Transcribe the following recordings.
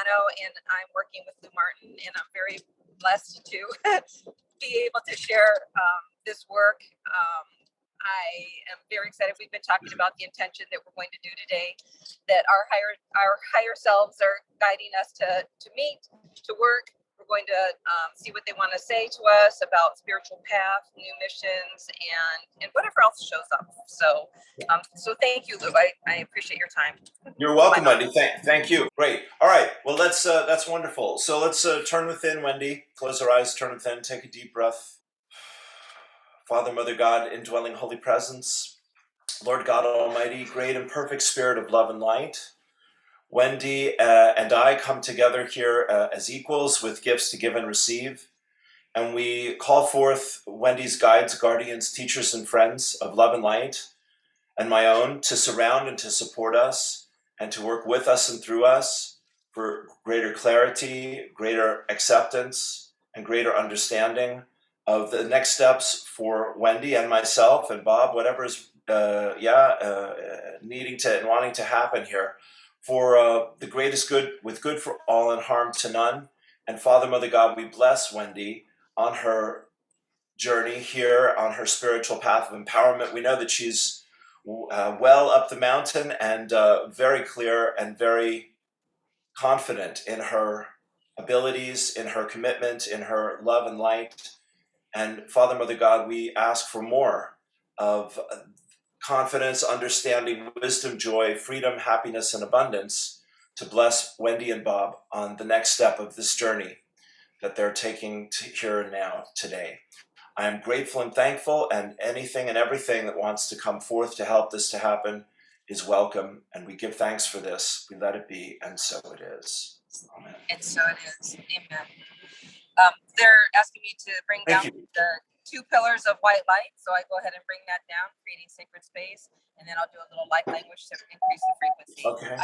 Napolitano, and I'm working with Lou Martin, and I'm very blessed to be able to share this work. I am very excited. We've been talking about the intention that we're going to do today, that our higher selves are guiding us to meet, to work. We're going to see what they want to say to us about spiritual path, new missions, and whatever else shows up. So, so thank you, Lou. I appreciate your time. You're welcome, Wendy. Thank you. Great. All right. Well, that's wonderful. So let's turn within, Wendy. Close our eyes, turn within, take a deep breath. Father, Mother, God, indwelling Holy Presence, Lord God Almighty, great and perfect Spirit of love and light, Wendy and I come together here as equals with gifts to give and receive, and we call forth Wendy's guides, guardians, teachers, and friends of love and light, and my own, to surround and to support us, and to work with us and through us for greater clarity, greater acceptance, and greater understanding of the next steps for Wendy and myself and Bob, whatever's needing to and wanting to happen here, for the greatest good, with good for all and harm to none. And Father, Mother, God, we bless Wendy on her journey here, on her spiritual path of empowerment. We know that she's well up the mountain and very clear and very confident in her abilities, in her commitment, in her love and light. And Father, Mother, God, we ask for more of confidence, understanding, wisdom, joy, freedom, happiness, and abundance to bless Wendy and Bob on the next step of this journey that they're taking here and now today. I am grateful and thankful, and anything and everything that wants to come forth to help this to happen is welcome, and we give thanks for this. We let it be, and so it is. Amen. And so it is. Amen. They're asking me to bring down the 2 pillars of white light, so I go ahead and bring that down, creating sacred space, and then I'll do a little light language to increase the frequency. Okay.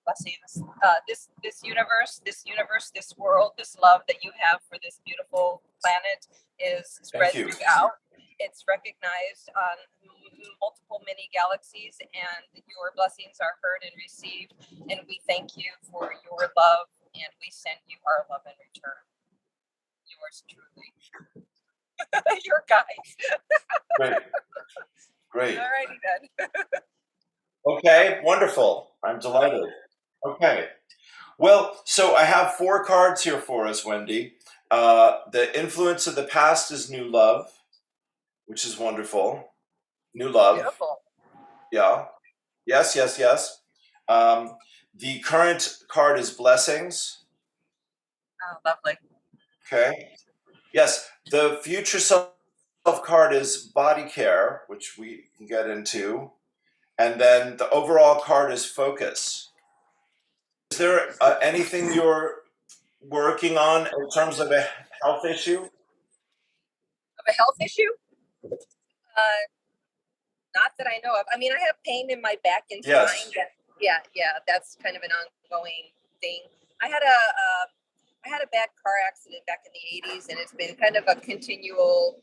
Blessings. This universe, this world, this love that you have for this beautiful planet is spread throughout. It's recognized on multiple many galaxies, and your blessings are heard and received. And we thank you for your love, and we send you our love in return. Yours truly. Your guides. Great. All righty then. Okay, wonderful. I'm delighted. Okay. Well, so I have 4 cards here for us, Wendy. The influence of the past is new love, which is wonderful. New love. Beautiful. Yeah. Yes. The current card is blessings. Oh, lovely. Okay. Yes. The future self card is body care, which we can get into. And then the overall card is focus. Is there anything you're working on in terms of a health issue? Of a health issue? Not that I know of. I mean, I have pain in my back and spine. Yeah, that's kind of an ongoing thing. I had a bad car accident back in the 80s, and it's been kind of a continual,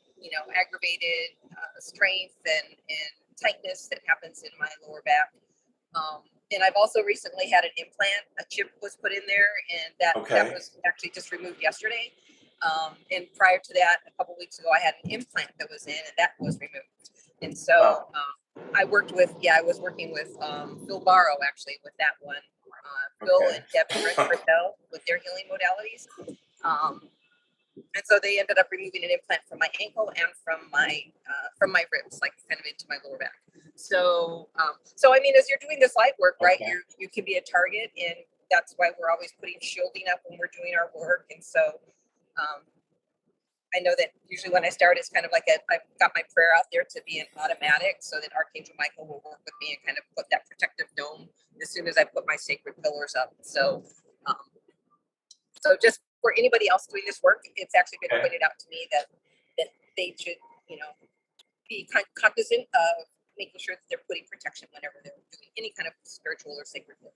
aggravated strength and tightness that happens in my lower back. And I've also recently had an implant. A chip was put in there, and that was actually just removed yesterday. And prior to that, a couple weeks ago, I had an implant that was in, and that was removed. And so I was working with Phil Barrow, actually, with that one. Phil and Deb Fractal with their healing modalities. And so they ended up removing an implant from my ankle and from my ribs, like kind of into my lower back. So I mean, as you're doing this light work, right, you can be a target, and that's why we're always putting shielding up when we're doing our work. And so I know that usually when I start, it's kind of like I've got my prayer out there to be an automatic, so that Archangel Michael will work with me and kind of put that protective dome as soon as I put my sacred pillars up. So just for anybody else doing this work, it's actually been pointed out to me that they should, be cognizant of making sure that they're putting protection whenever they're doing any kind of spiritual or sacred work.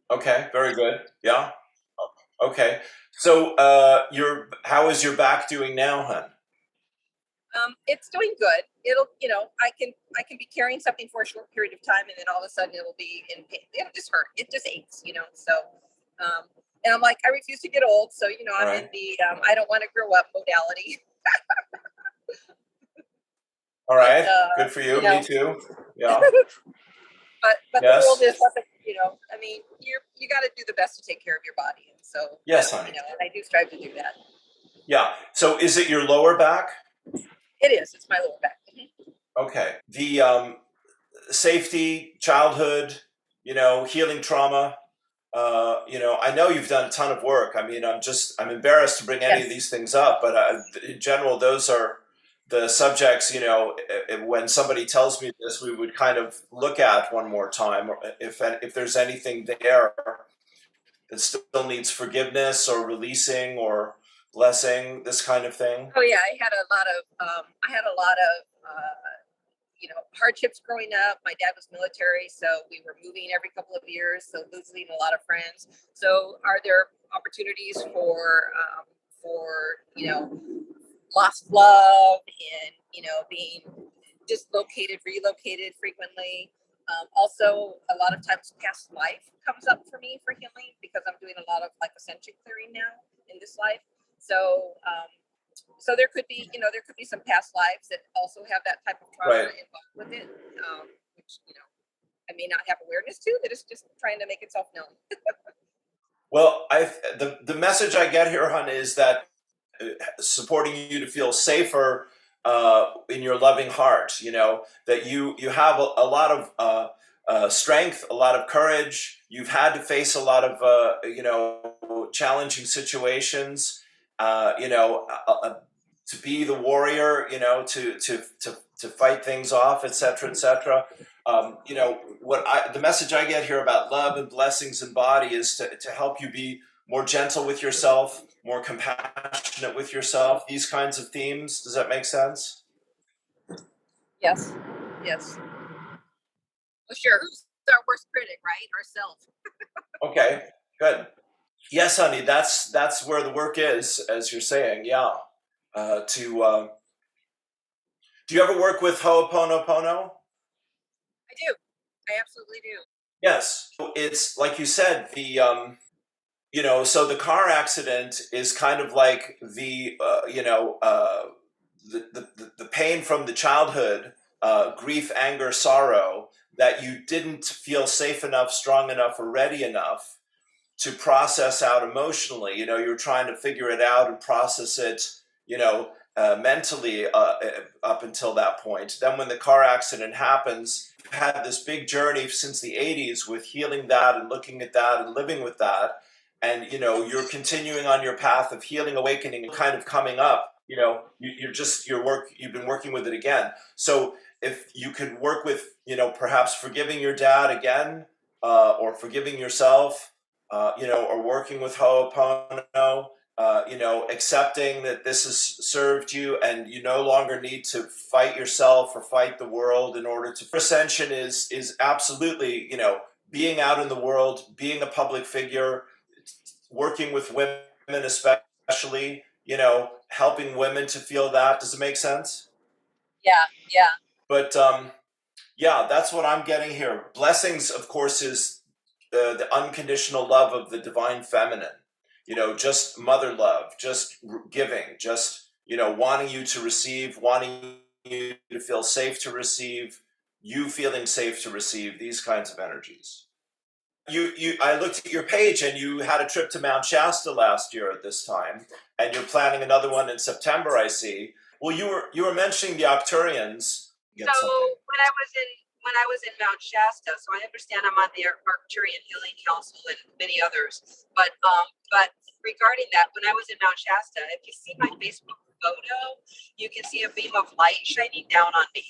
Okay, very good. Yeah. Okay. So, how is your back doing now, hon? It's doing good. It'll, I can be carrying something for a short period of time, and then all of a sudden it'll be in pain. It'll just hurt. It just aches, So, and I'm like, I refuse to get old, so All I'm in right. the I don't want to grow up modality. All But right. Good for you. Me too. Yeah. but the world Yes. is nothing. I mean, you got to do the best to take care of your body, and so Yes, honey. and I do strive to do that. Yeah. So, is it your lower back? It is. It's my lower back. Okay. The safety, childhood, healing trauma. I know you've done a ton of work. I mean, I'm embarrassed to bring any of these things up, but in general, those are the subjects, when somebody tells me this, we would kind of look at one more time, if there's anything there that still needs forgiveness or releasing or blessing, this kind of thing. Oh yeah, I had a lot of hardships growing up. My dad was military, so we were moving every couple of years, so losing a lot of friends. So are there opportunities for lost love and being dislocated, relocated frequently? Also, a lot of times past life comes up for me for healing because I'm doing a lot of like ascension clearing now in this life. So there could be some past lives that also have that type of trauma involved with it, which I may not have awareness to. That is just trying to make itself known. Well, the message I get here, hon, is that supporting you to feel safer in your loving heart. That you have a lot of strength, a lot of courage. You've had to face a lot of challenging situations. To be the warrior, to fight things off, etc., etc. The message I get here about love and blessings and body is to help you be more gentle with yourself, more compassionate with yourself, these kinds of themes. Does that make sense? Yes. Well, sure. Who's our worst critic, right? Ourselves. Okay, good. Yes, honey, that's where the work is, as you're saying. Yeah. Do you ever work with Ho'oponopono? I do. I absolutely do. Yes. It's like you said, so the car accident is kind of like the pain from the childhood, grief, anger, sorrow, that you didn't feel safe enough, strong enough, or ready enough to process out emotionally. You're trying to figure it out and process it, mentally up until that point. Then when the car accident happens, you've had this big journey since the 80s with healing that and looking at that and living with that. And, you're continuing on your path of healing, awakening, and kind of coming up. You've been working with it again. So if you could work with, perhaps forgiving your dad again, or forgiving yourself, or working with Ho'oponopono, accepting that this has served you and you no longer need to fight yourself or fight the world in order to. Ascension is absolutely, being out in the world, being a public figure, working with women especially, helping women to feel that. Does it make sense? Yeah. But yeah, that's what I'm getting here. Blessings, of course, is the unconditional love of the divine feminine. Just mother love, just giving, just wanting you to receive, wanting you to feel safe to receive, you feeling safe to receive these kinds of energies. I looked at your page and you had a trip to Mount Shasta last year at this time, and you're planning another one in September, I see. Well, you were mentioning the Arcturians. So when I was in Mount Shasta, so I understand I'm on the Arcturian Healing Council and many others, but regarding that, when I was in Mount Shasta, if you see my Facebook photo, you can see a beam of light shining down on me,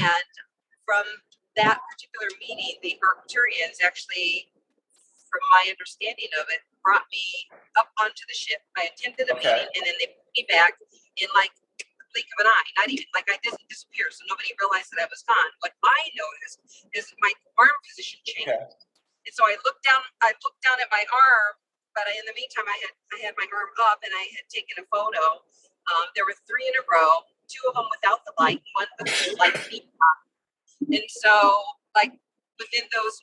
and from that particular meeting, the Arcturians actually, from my understanding of it, brought me up onto the ship. I attended the meeting, and then they put me back in like the blink of an eye. Not even like I didn't disappear, so nobody realized that I was gone. What I noticed is my arm position changed. And so I looked down at my arm, but in the meantime, I had my arm up and I had taken a photo. There were 3 in a row, 2 of them without the light, one with the light beam on. And so like within those,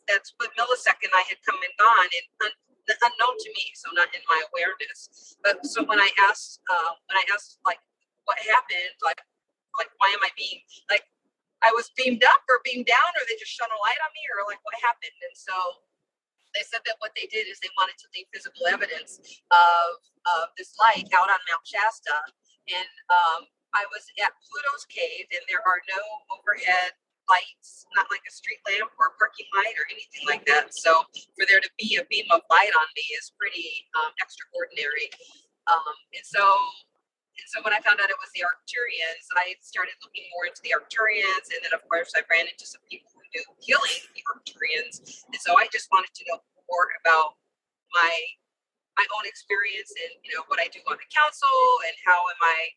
that split millisecond, I had come and gone, and unknown to me, so not in my awareness. But so when I asked like what happened, like why am I being like, I was beamed up or beamed down, or they just shone a light on me, or like what happened? And so they said that what they did is they wanted to leave physical evidence of this light out on Mount Shasta. And I was at Pluto's cave, and there are no overhead lights, not like a street lamp or a parking light or anything like that. So for there to be a beam of light on me is pretty extraordinary. And so when I found out it was the Arcturians, I started looking more into the Arcturians. And then, of course, I ran into some people who knew healing the Arcturians. And so I just wanted to know more about my own experience and, what I do on the council and how am I,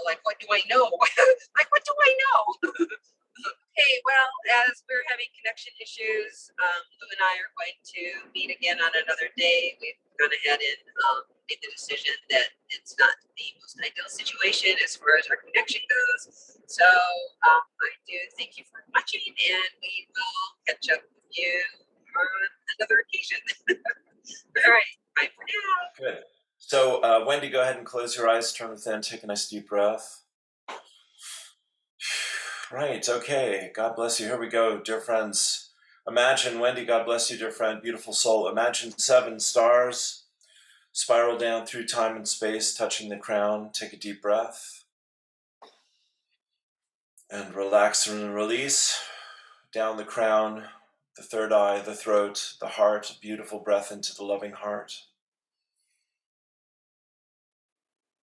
like, what do I know? Like, what do I know? Okay, well, as we're having connection issues, Lou and I are going to meet again on another day. We've gone ahead and made the decision that it's not the most ideal situation as far as our connection goes. So I do thank you for watching, and we will catch up with you on another occasion. All right, bye for now. Good. So, Wendy, go ahead and close your eyes, turn within, take a nice deep breath. Right, okay. God bless you. Here we go, dear friends. Imagine, Wendy, God bless you, dear friend, beautiful soul. Imagine 7 stars spiral down through time and space, touching the crown. Take a deep breath. And relax and release down the crown, the third eye, the throat, the heart. Beautiful breath into the loving heart.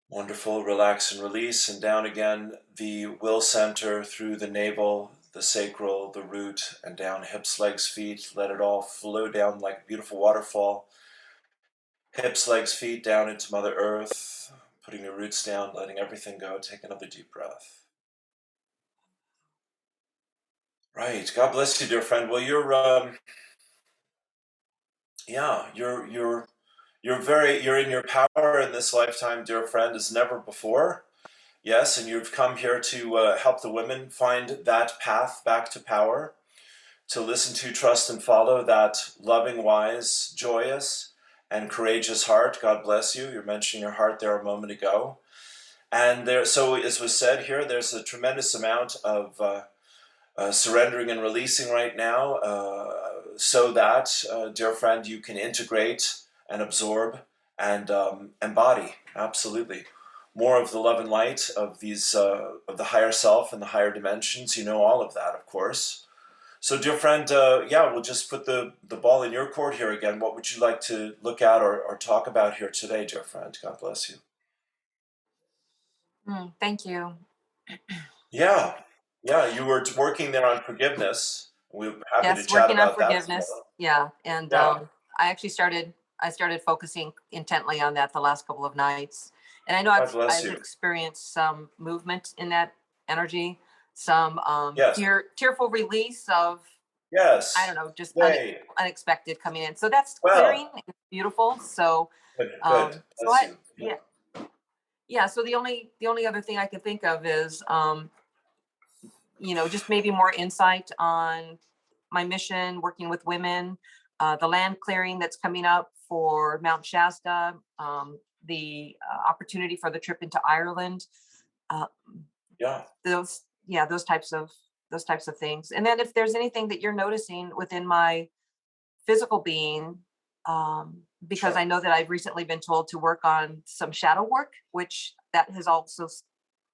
Wonderful. Relax and release, and down again the will center through the navel, the sacral, the root, and down hips, legs, feet. Let it all flow down like a beautiful waterfall. Hips, legs, feet down into Mother Earth, putting your roots down, letting everything go. Take another deep breath. Right. God bless you, dear friend. Well, you're in your power in this lifetime, dear friend, as never before. Yes, and you've come here to help the women find that path back to power, to listen to, trust, and follow that loving, wise, joyous, and courageous heart. God bless you. You're mentioning your heart there a moment ago. And there, so as was said here, there's a tremendous amount of surrendering and releasing right now, so that, dear friend, you can integrate and absorb and embody, absolutely, more of the love and light of these of the higher self and the higher dimensions. You know all of that, of course. So, dear friend, we'll just put the ball in your court here again. What would you like to look at or talk about here today, dear friend? God bless you. Thank you. Yeah, you were working there on forgiveness. We're happy to chat working on about that. forgiveness. Yeah, and I actually started focusing intently on that the last couple of nights, and I know I've experienced some movement in that energy, some tearful release of I don't know, just unexpected coming in. So that's clearing. It's beautiful. So good. So the only other thing I can think of is just maybe more insight on my mission, working with women, the land clearing that's coming up for Mount Shasta, the opportunity for the trip into Ireland. Those types of things. And then if there's anything that you're noticing within my physical being, because I know that I've recently been told to work on some shadow work, which that has also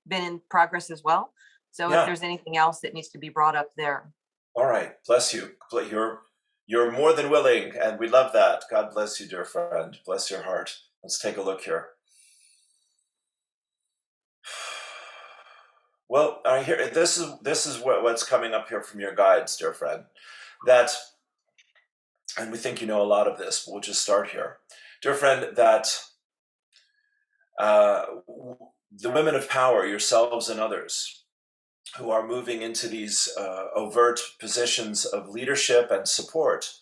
been in progress as well. So if there's anything else that needs to be brought up there. All right. Bless you. You're more than willing, and we love that. God bless you, dear friend. Bless your heart. Let's take a look here. Well, here this is what's coming up here from your guides, dear friend. And we think you know a lot of this, but we'll just start here. Dear friend, that the women of power, yourselves and others, who are moving into these overt positions of leadership and support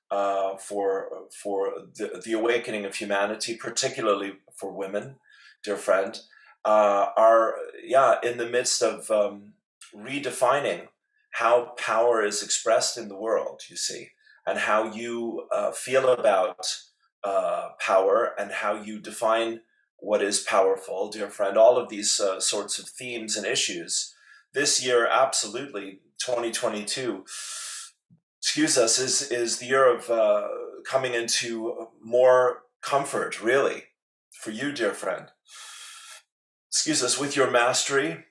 for the awakening of humanity, particularly for women, dear friend, are in the midst of redefining how power is expressed in the world, you see, and how you feel about power and how you define what is powerful, dear friend. All of these sorts of themes and issues this year, absolutely, 2022, excuse us, is the year of coming into more comfort, really, for you, dear friend. Excuse us, with your mastery,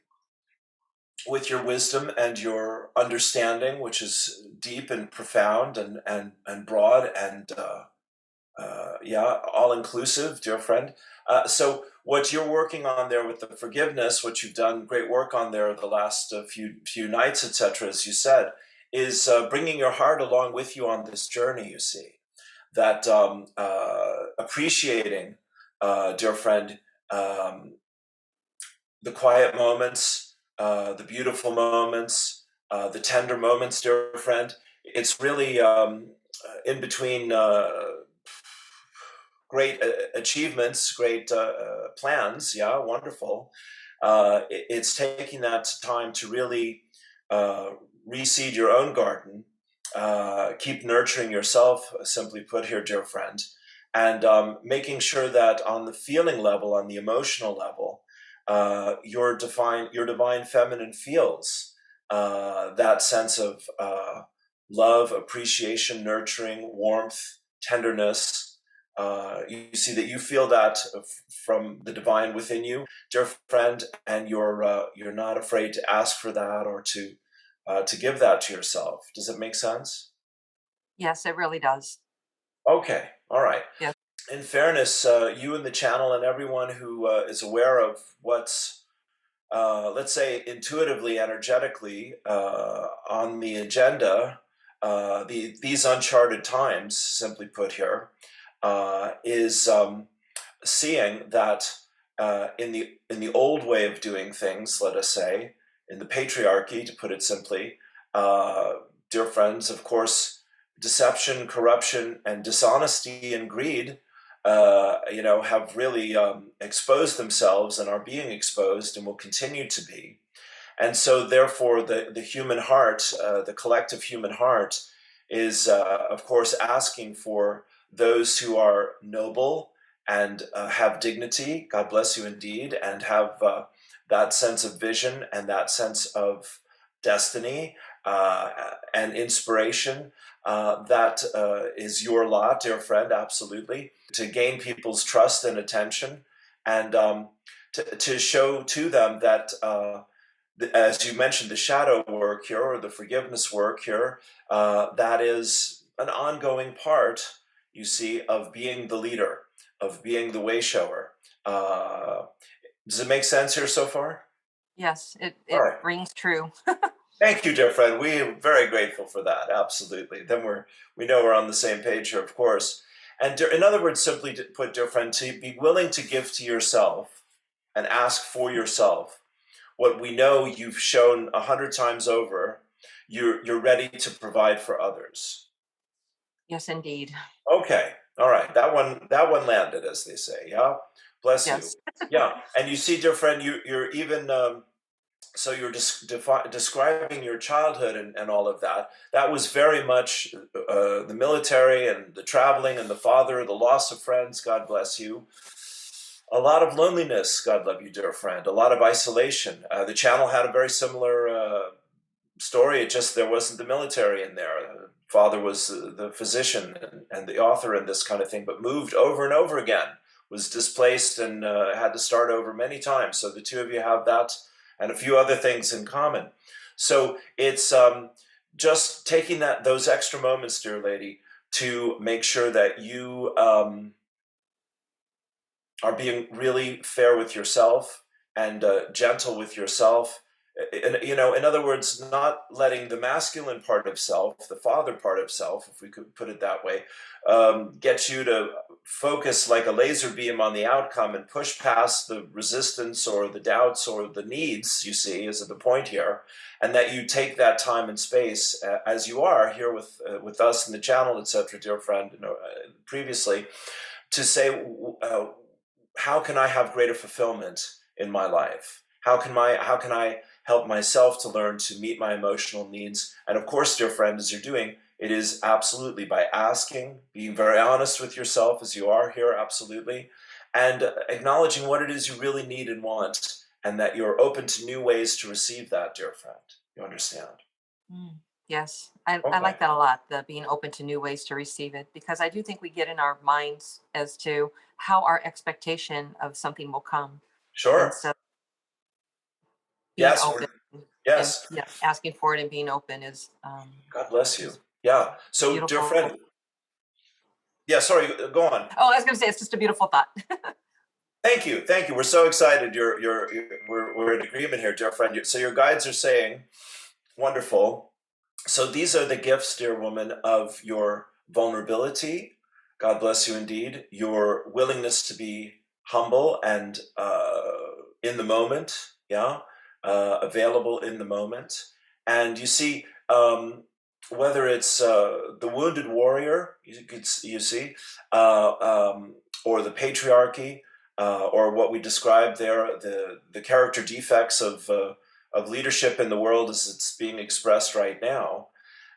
with your wisdom and your understanding, which is deep and profound and broad and all inclusive, dear friend. So what you're working on there with the forgiveness, what you've done great work on there the last few nights, etc., as you said, is bringing your heart along with you on this journey. You see that appreciating, dear friend, the quiet moments, the beautiful moments, the tender moments, dear friend. It's really in between great achievements, great plans. Yeah, wonderful. It's taking that time to really reseed your own garden, keep nurturing yourself, simply put here, dear friend, and making sure that on the feeling level, on the emotional level, your divine feminine feels that sense of love, appreciation, nurturing, warmth, tenderness. You see that you feel that from the divine within you, dear friend, and you're not afraid to ask for that or to give that to yourself. Does it make sense? Yes, it really does. Okay, all right. Yes. In fairness, you and the channel and everyone who is aware of what's, let's say, intuitively, energetically on the agenda, these uncharted times, simply put here, is seeing that in the old way of doing things, let us say, in the patriarchy, to put it simply, dear friends, of course, deception, corruption, and dishonesty and greed, have really exposed themselves and are being exposed and will continue to be. And so, therefore, the human heart, the collective human heart, is, of course, asking for those who are noble and have dignity, God bless you indeed, and have that sense of vision and that sense of destiny and inspiration. That is your lot, dear friend, absolutely, to gain people's trust and attention and to show to them that as you mentioned, the shadow work here or the forgiveness work here, that is an ongoing part, you see, of being the leader, of being the way shower. Does it make sense here so far? Yes, it right. Rings true. Thank you, dear friend. We are very grateful for that. Absolutely. Then we know we're on the same page here, of course. And in other words, simply to put, dear friend, to be willing to give to yourself and ask for yourself what we know you've shown 100 times over, you're ready to provide for others. Yes, indeed. Okay, all right. That one landed, as they say. Yeah, bless yes. you. Yeah, and you see, dear friend, you're even so you're describing your childhood and all of that. That was very much the military and the traveling and the father, the loss of friends. God bless you. A lot of loneliness, God love you, dear friend. A lot of isolation. The channel had a very similar story. It just there wasn't the military in there. Father was the physician and the author and this kind of thing, but moved over and over again. Was displaced and had to start over many times. So the two of you have that and a few other things in common. So it's just taking those extra moments, dear lady, to make sure that you are being really fair with yourself and gentle with yourself in other words, not letting the masculine part of self, the father part of self, if we could put it that way, get you to focus like a laser beam on the outcome and push past the resistance or the doubts or the needs, you see, is the point here, and that you take that time and space, as you are here with us in the channel, etc., dear friend, previously, to say, how can I have greater fulfillment in my life? How can I help myself to learn to meet my emotional needs? And of course, dear friend, as you're doing, it is absolutely by asking, being very honest with yourself as you are here, absolutely, and acknowledging what it is you really need and want, and that you're open to new ways to receive that, dear friend. You understand? Yes, I like that a lot, the being open to new ways to receive it, because I do think we get in our minds as to how our expectation of something will come. Sure. And so being yes. open Yes. and asking for it and being open is God bless you. Yeah. So, beautiful. Dear friend. Yeah, sorry, go on. Oh, I was going to say, it's just a beautiful thought. Thank you. We're so excited. We're in agreement here, dear friend. So your guides are saying, wonderful. So these are the gifts, dear woman, of your vulnerability. God bless you indeed. Your willingness to be humble and in the moment, available in the moment. And you see, whether it's the wounded warrior, you see, or the patriarchy, or what we described there, the character defects of leadership in the world as it's being expressed right now.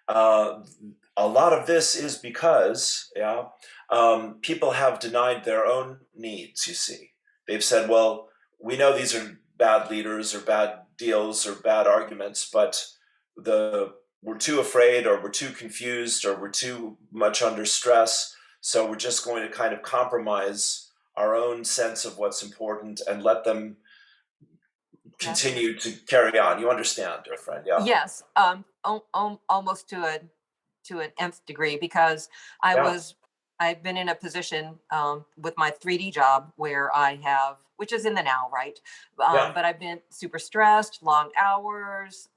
A lot of this is because people have denied their own needs, you see. They've said, well, we know these are bad leaders or bad deals or bad arguments, but we're too afraid, or we're too confused, or we're too much under stress, so we're just going to kind of compromise our own sense of what's important and let them continue to carry on. You understand, dear friend? Yeah. Yes. Almost to an nth degree, because I've been in a position with my 3D job where I have, which is in the now, right? But I've been super stressed, long hours,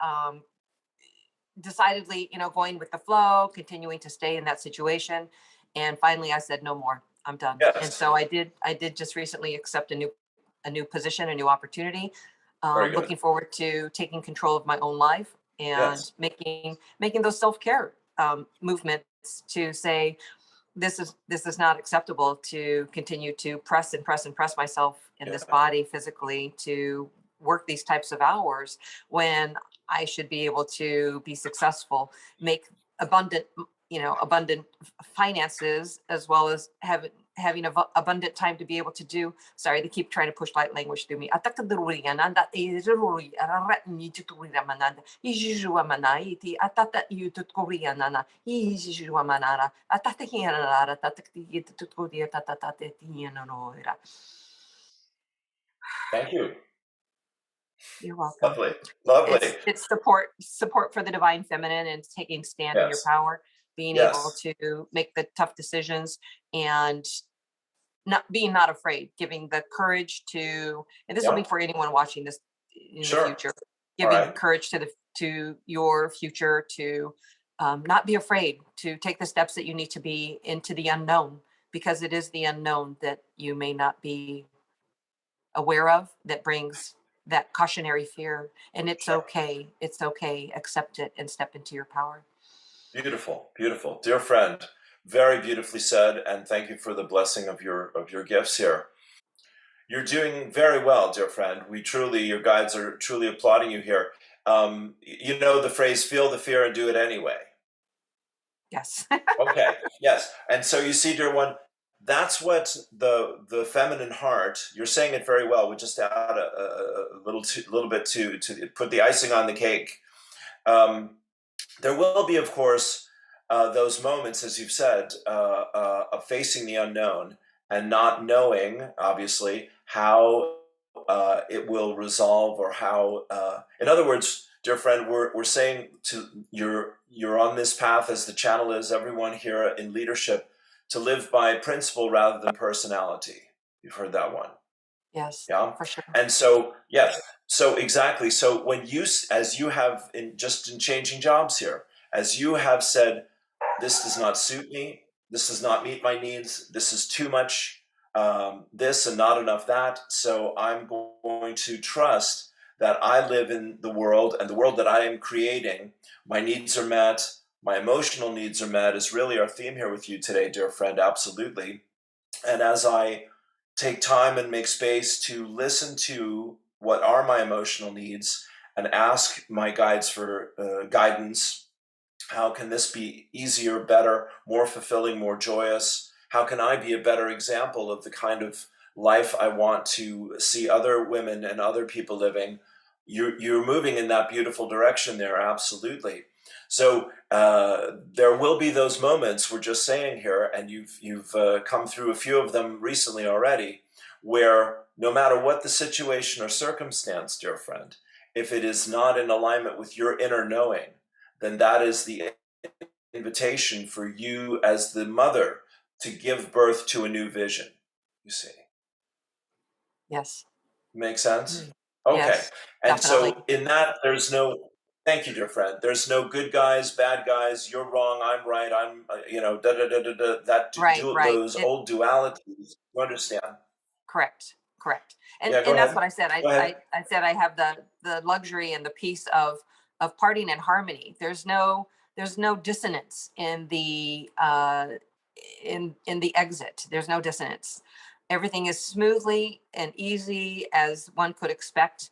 decidedly, going with the flow, continuing to stay in that situation. And finally I said, no more, I'm done. Yes. And so I did just recently accept a new position, a new opportunity. Looking forward to taking control of my own life and making those self-care movements to say, this is not acceptable to continue to press myself in this body physically to work these types of hours when I should be able to be successful, make abundant finances, as well as having abundant time to be able to do. Sorry, they keep trying to push light language through me. Thank you. You're welcome. Lovely. It's support for the divine feminine and taking stand in your power, being able to make the tough decisions and not afraid, giving the courage to, and this will be for anyone watching this in the future, giving courage to your future to not be afraid to take the steps that you need to be into the unknown, because it is the unknown that you may not be aware of that brings that cautionary fear. And it's okay. It's okay. Accept it and step into your power. Beautiful. Dear friend, very beautifully said, and thank you for the blessing of your gifts here. You're doing very well, dear friend. Your guides are truly applauding you here. You know the phrase, feel the fear and do it anyway. Yes. Okay, yes. And so you see, dear one, that's what the feminine heart, you're saying it very well. We just add a little bit to put the icing on the cake. There will be, of course, those moments, as you've said, of facing the unknown and not knowing, obviously, how it will resolve, or how, in other words, dear friend, we're saying to you're on this path, as the channel is, everyone here in leadership, to live by principle rather than personality. You've heard that one. Yes, Yeah. for sure. And so, yes. So exactly. So when as you have in changing jobs here, as you have said, this does not suit me, this does not meet my needs, this is too much, this and not enough that. So I'm going to trust that I live in the world, and the world that I am creating, my needs are met, my emotional needs are met, is really our theme here with you today, dear friend. Absolutely. And as I take time and make space to listen to what are my emotional needs and ask my guides for guidance, how can this be easier, better, more fulfilling, more joyous? How can I be a better example of the kind of life I want to see other women and other people living? You're moving in that beautiful direction there, absolutely. So there will be those moments, we're just saying here, and you've come through a few of them recently already, where no matter what the situation or circumstance, dear friend, if it is not in alignment with your inner knowing, then that is the invitation for you as the mother to give birth to a new vision, you see. Yes. Make sense? Mm. Okay. Yes, And definitely. so in that, there's no, thank you, dear friend. There's no good guys, bad guys, you're wrong, I'm right, I'm, da da da da da, Right, right. those old dualities. You understand? Correct, correct. Yeah, go And that's ahead. what I said. Go ahead. I said I have the luxury and the peace of parting in harmony. There's no dissonance in the in the exit. There's no dissonance. Everything is smoothly and easy as one could expect.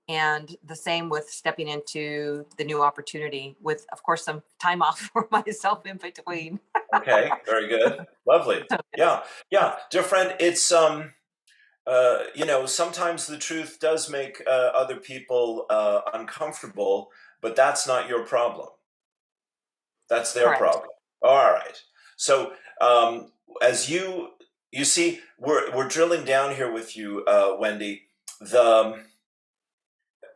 And the same with stepping into the new opportunity with, of course, some time off for myself in between. Okay, very good. Lovely. So, Yeah, yeah. Dear friend, it's sometimes the truth does make other people uncomfortable, but that's not your problem. That's their correct. problem. All right. So as you see, we're drilling down here with you, Wendy. The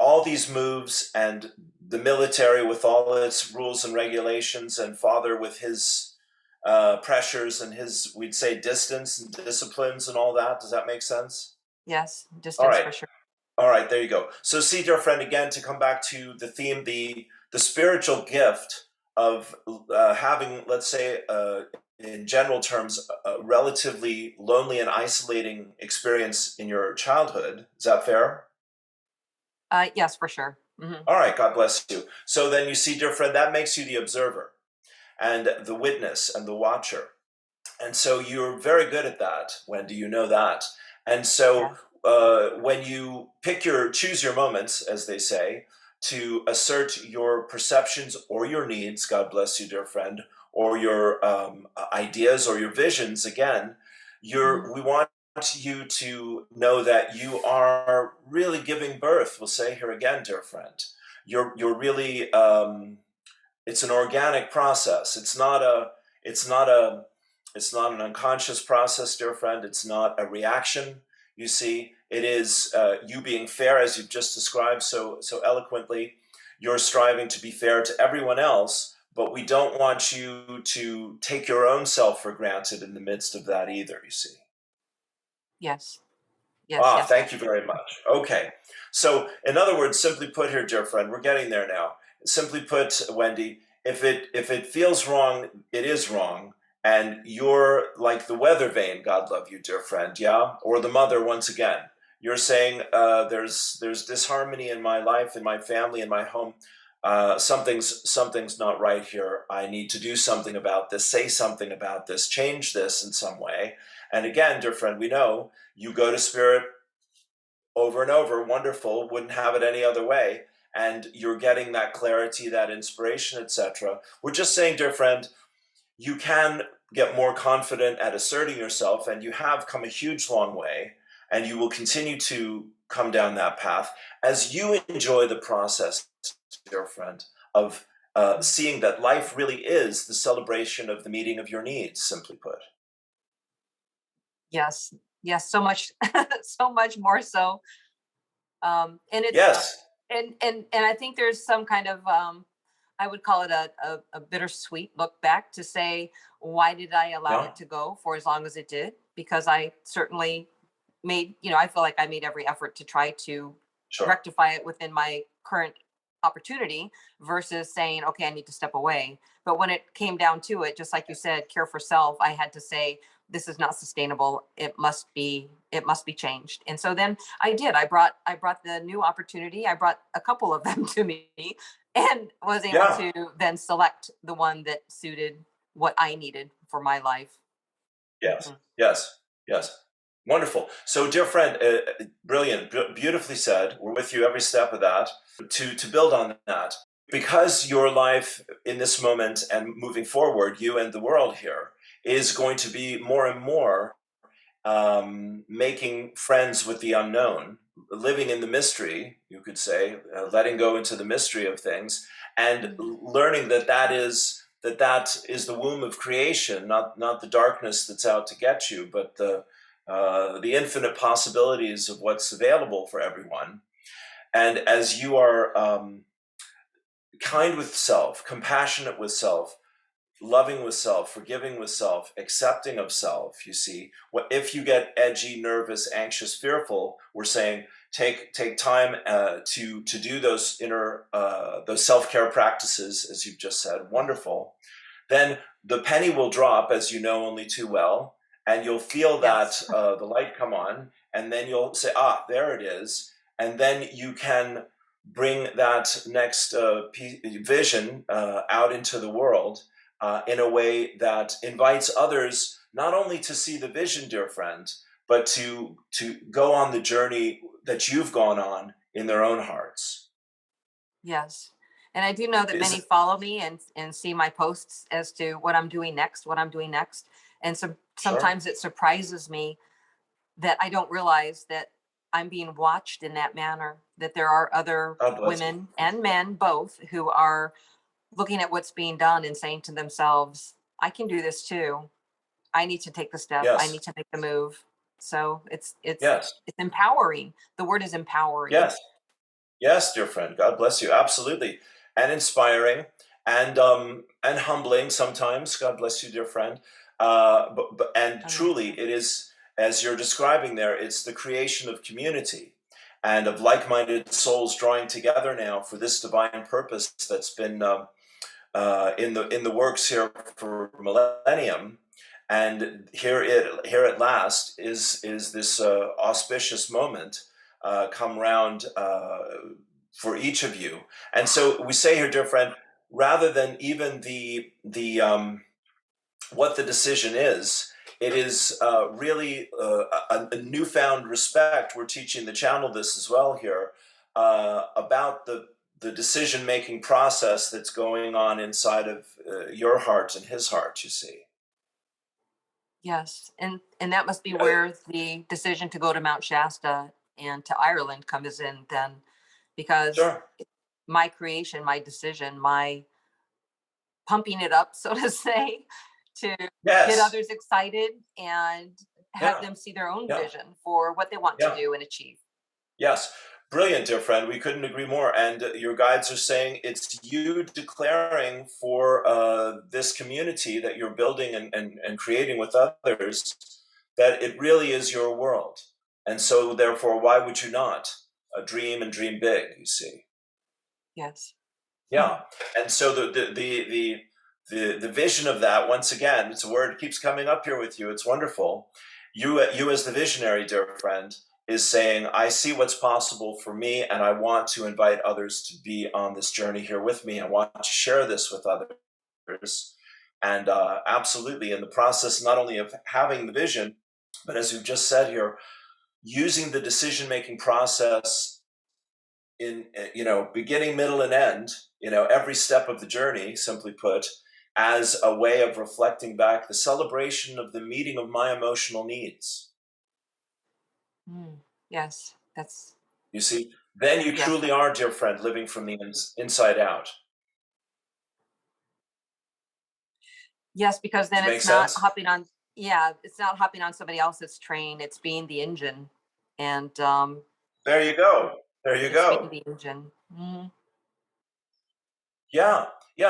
all these moves and the military with all its rules and regulations, and father with his pressures and his, we'd say, distance and disciplines and all that. Does that make sense? Yes, All distance right. for sure. All right, there you go. So see, dear friend, again, to come back to the theme, the spiritual gift of having, let's say, in general terms, a relatively lonely and isolating experience in your childhood. Is that fair? Yes, for sure. Hmm. All right, God bless you. So then you see, dear friend, that makes you the observer and the witness and the watcher. And so you're very good at that, Wendy, you know that. And so Yeah. when you choose your moments, as they say, to assert your perceptions or your needs, God bless you, dear friend, or your ideas or your visions, again, we want you to know that you are really giving birth. We'll say here again, dear friend, you're really, it's an organic process. It's not an unconscious process, dear friend. It's not a reaction. You see, it is you being fair, as you've just described so eloquently. You're striving to be fair to everyone else, but we don't want you to take your own self for granted in the midst of that either. You see. Yes. Yes. Yes. Thank you very much. Okay. So, in other words, simply put here, dear friend, we're getting there now. Simply put, Wendy, if it feels wrong, it is wrong. And you're like the weather vane, God love you, dear friend, yeah? Or the mother, once again. You're saying there's disharmony in my life, in my family, in my home. Something's not right here. I need to do something about this, say something about this, change this in some way. And again, dear friend, we know you go to spirit over and over, wonderful, wouldn't have it any other way, and you're getting that clarity, that inspiration, etc. We're just saying, dear friend, you can get more confident at asserting yourself, and you have come a huge long way, and you will continue to come down that path as you enjoy the process, dear friend, of seeing that life really is the celebration of the meeting of your needs, simply put. Yes. Yes. So much, so much more so. And it's, Yes. and I think there's some kind of, I would call it a bittersweet look back to say, why did I allow Yeah. it to go for as long as it did? Because I certainly made, I feel like I made every effort to try to rectify it within my current opportunity versus saying, okay, I need to step away. But when it came down to it, just like you said, care for self, I had to say, this is not sustainable. It must be changed. And so then I did. I brought the new opportunity. I brought a couple of them to me and was able to then select the one that suited what I needed for my life. Yes, yes, yes. Wonderful. So, dear friend, brilliant, beautifully said. We're with you every step of that. To build on that, because your life in this moment and moving forward, you and the world here, is going to be more and more making friends with the unknown, living in the mystery, you could say, letting go into the mystery of things, and learning that is the womb of creation, not the darkness that's out to get you, but the infinite possibilities of what's available for everyone. And as you are kind with self, compassionate with self, loving with self, forgiving with self, accepting of self, you see, if you get edgy, nervous, anxious, fearful, we're saying take time to do those inner those self-care practices, as you've just said. Wonderful. Then the penny will drop, as you know only too well, and you'll feel that the light come on, and then you'll say, there it is, and then you can bring that next vision out into the world in a way that invites others not only to see the vision, dear friend, but to go on the journey that you've gone on in their own hearts. Yes. And I do know that many follow me and see my posts as to what I'm doing next. And so sometimes it surprises me that I don't realize that I'm being watched in that manner, that there are other women and men both who are looking at what's being done and saying to themselves, I can do this too. I need to take the step. I need to make the move. So it's empowering. The word is empowering. Yes, dear friend. God bless you. Absolutely. And inspiring and humbling sometimes. God bless you, dear friend. And truly it is, as you're describing there, it's the creation of community and of like-minded souls drawing together now for this divine purpose that's been in the works here for millennium, and here at last is this auspicious moment come round for each of you. And so we say here, dear friend, rather than even the what the decision is, it is really a newfound respect. We're teaching the channel this as well here about the decision-making process that's going on inside of your heart and his heart, you see. Yes, and that must be where the decision to go to Mount Shasta and to Ireland comes in then, because my creation, my decision, my pumping it up, so to say, to get others excited and have them see their own vision for what they want to do and achieve. Yes. Brilliant, dear friend. We couldn't agree more. And your guides are saying it's you declaring for this community that you're building and creating with others that it really is your world. And so, therefore, why would you not dream and dream big, you see? Yes. Yeah. And so the vision of that, once again, it's a word that keeps coming up here with you. It's wonderful. You as the visionary, dear friend, is saying, I see what's possible for me, and I want to invite others to be on this journey here with me. I want to share this with others. And absolutely, in the process, not only of having the vision, but as we've just said here, using the decision-making process in, beginning, middle, and end, every step of the journey, simply put, as a way of reflecting back the celebration of the meeting of my emotional needs. Yes, that's... You see, then you truly are, dear friend, living from the inside out. Yes, because then it's not hopping on. Yeah, it's not hopping on somebody else's train. It's being the engine, and there you go. There you go. Being the engine. Mm-hmm. Yeah,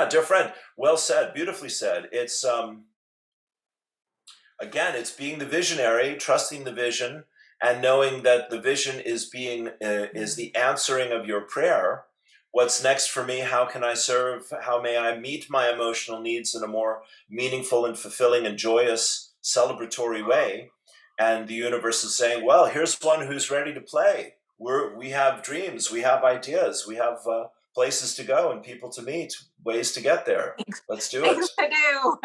dear friend. Well said. Beautifully said. It's again, it's being the visionary, trusting the vision, and knowing that the vision is is the answering of your prayer. What's next for me? How can I serve? How may I meet my emotional needs in a more meaningful and fulfilling and joyous celebratory way? And the universe is saying, well, here's one who's ready to play. We have dreams, we have ideas, we have places to go and people to meet, ways to get there. Let's do it. Things to do.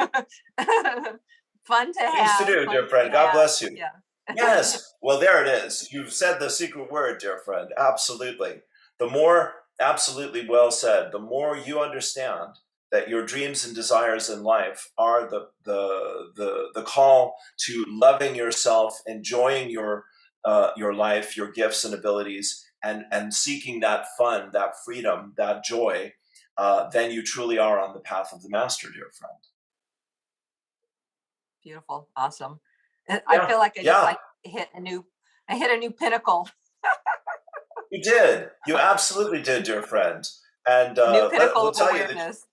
Fun to have. Things to do, dear friend. God bless you. Yeah. Yes. Well, there it is. You've said the secret word, dear friend. Absolutely. The more, absolutely well said, the more you understand that your dreams and desires in life are the call to loving yourself, enjoying your life, your gifts and abilities, and seeking that fun, that freedom, that joy, then you truly are on the path of the master, dear friend. Beautiful, awesome. I feel like I just hit a new pinnacle. You did. You absolutely did, dear friend. And new pinnacle we'll of tell awareness.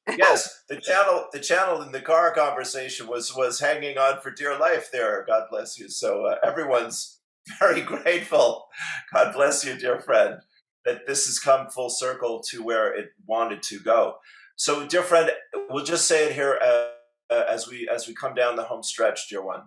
you that, yes, the channel in the car conversation was hanging on for dear life there. God bless you. So everyone's very grateful. God bless you, dear friend, that this has come full circle to where it wanted to go. So, dear friend, we'll just say it here as we come down the home stretch, dear one.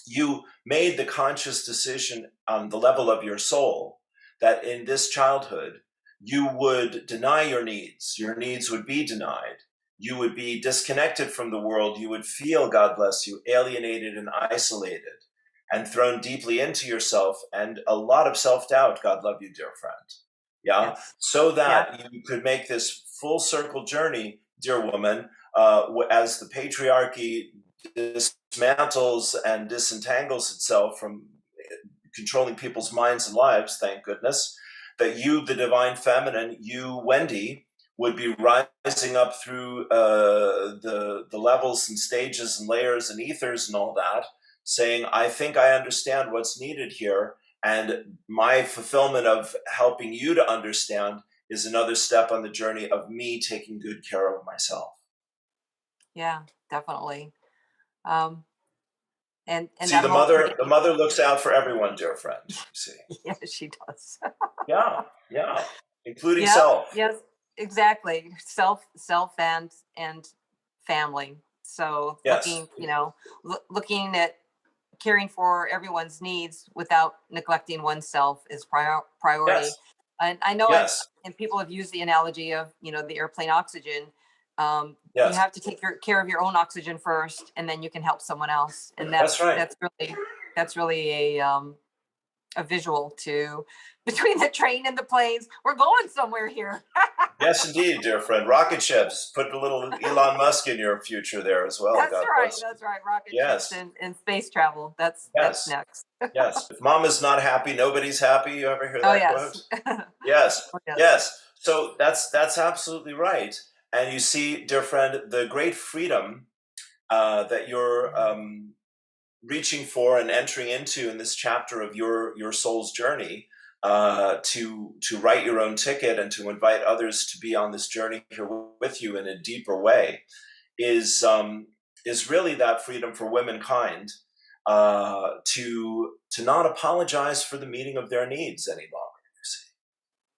You made the conscious decision on the level of your soul that in this childhood, you would deny your needs. Your needs would be denied. You would be disconnected from the world. You would feel, God bless you, alienated and isolated and thrown deeply into yourself and a lot of self-doubt. God love you, dear friend. Yeah. Yes. So that you could make this full circle journey, dear woman, as the patriarchy dismantles and disentangles itself from controlling people's minds and lives, thank goodness, that you, the divine feminine, you, Wendy, would be rising up through the levels and stages and layers and ethers and all that, saying, I think I understand what's needed here, and my fulfillment of helping you to understand is another step on the journey of me taking good care of myself. Yeah, definitely. And see, the mother looks out for everyone, dear friend. You see. Yeah, she does. yeah, including self. Yes, exactly. Self and family. So looking at caring for everyone's needs without neglecting oneself is priority. Yes. And I know and people have used the analogy of, the airplane oxygen. You have to take care of your own oxygen first, and then you can help someone else. And that's right. That's really a visual to between the train and the planes. We're going somewhere here. Yes, indeed, dear friend. Rocket ships. Put a little Elon Musk in your future there as well. That's right. That's right. Rocket ships and space travel. That's next. Yes. If mama's not happy, nobody's happy. You ever hear that quote? Yes. Yes. So that's absolutely right. And you see, dear friend, the great freedom that you're reaching for and entering into in this chapter of your soul's journey, to write your own ticket and to invite others to be on this journey here with you in a deeper way, is really that freedom for womankind to not apologize for the meeting of their needs any longer. You see.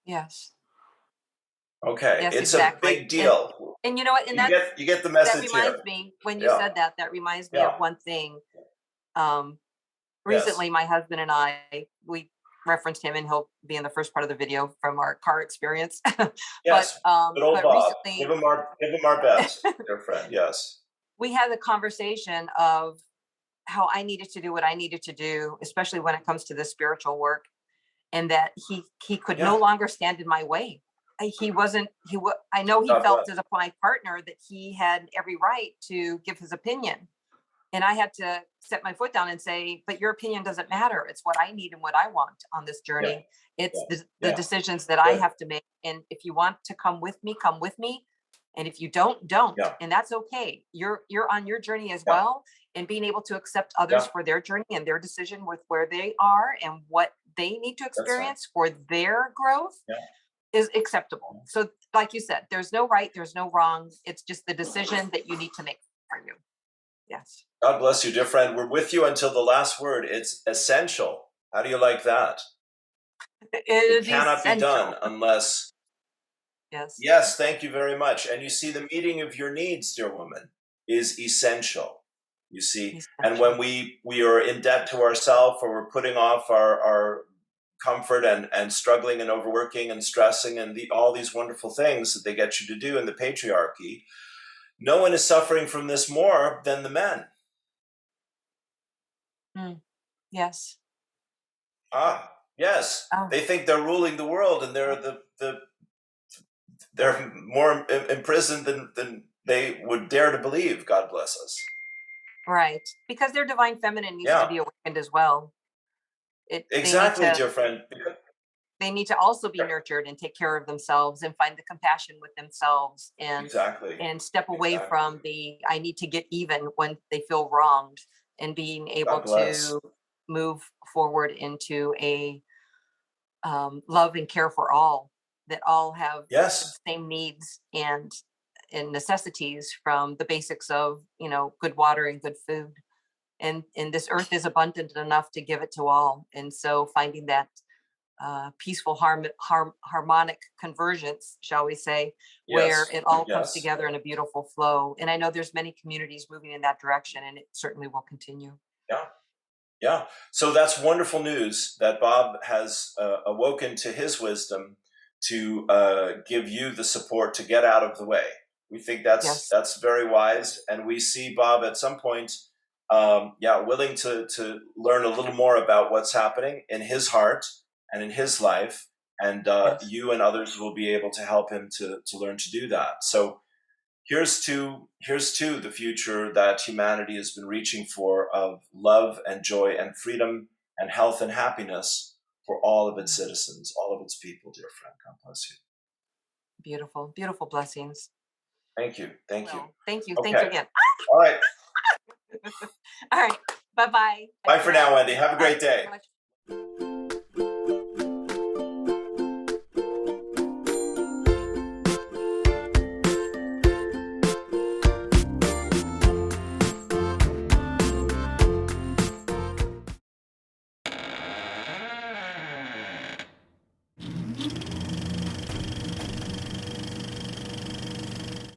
Yes. Okay, yes, it's exactly. A big deal. And you know what? And you get the message. That reminds me, when you said that reminds me of one thing. Recently, my husband and I, we referenced him, and he'll be in the first part of the video from our car experience. Yes, but Bob. Recently, give him our best, dear friend. Yes. We had the conversation of how I needed to do what I needed to do, especially when it comes to the spiritual work, and that he could no longer stand in my way. I know he felt as my partner that he had every right to give his opinion. And I had to set my foot down and say, but your opinion doesn't matter. It's what I need and what I want on this journey. Yeah. It's the decisions that I have to make. And if you want to come with me, come with me. And if you don't. Yeah. And that's okay. You're on your journey as well. And being able to accept others for their journey and their decision with where they are and what they need to experience for their growth is acceptable. So like you said, there's no right, there's no wrong. It's just the decision that you need to make for you. Yes. God bless you, dear friend. We're with you until the last word. It's essential. How do you like that? It cannot be done unless... Yes. Yes, thank you very much. And you see, the meeting of your needs, dear woman, is essential. You see, and when we are in debt to ourselves, or we're putting off our comfort and struggling and overworking and stressing and all these wonderful things that they get you to do in the patriarchy, no one is suffering from this more than the men. Yes. Yes. They think they're ruling the world, and they're more imprisoned than they would dare to believe. God bless us. Right, because their divine feminine needs to be awakened as well. Exactly, dear friend. They need to also be nurtured and take care of themselves and find the compassion with themselves and step away from the I need to get even when they feel wronged, and being able to move forward into a love and care for all, that all have the same needs and necessities, from the basics of, good water and good food. And this earth is abundant enough to give it to all. And so finding that peaceful harmonic convergence, shall we say, where it all comes together in a beautiful flow. And I know there's many communities moving in that direction, and it certainly will continue. Yeah. So that's wonderful news that Bob has awoken to his wisdom to give you the support to get out of the way. We think that's very wise. And we see Bob at some point, willing to learn a little more about what's happening in his heart and in his life. And you and others will be able to help him to learn to do that. So here's to the future that humanity has been reaching for, of love and joy and freedom and health and happiness for all of its citizens, all of its people, dear friend. God bless you. Beautiful, beautiful blessings. Thank you. Thank you. Thank you. Okay. Thank you again. All right. All right. Bye-bye. Bye for now, Wendy. Have a great day.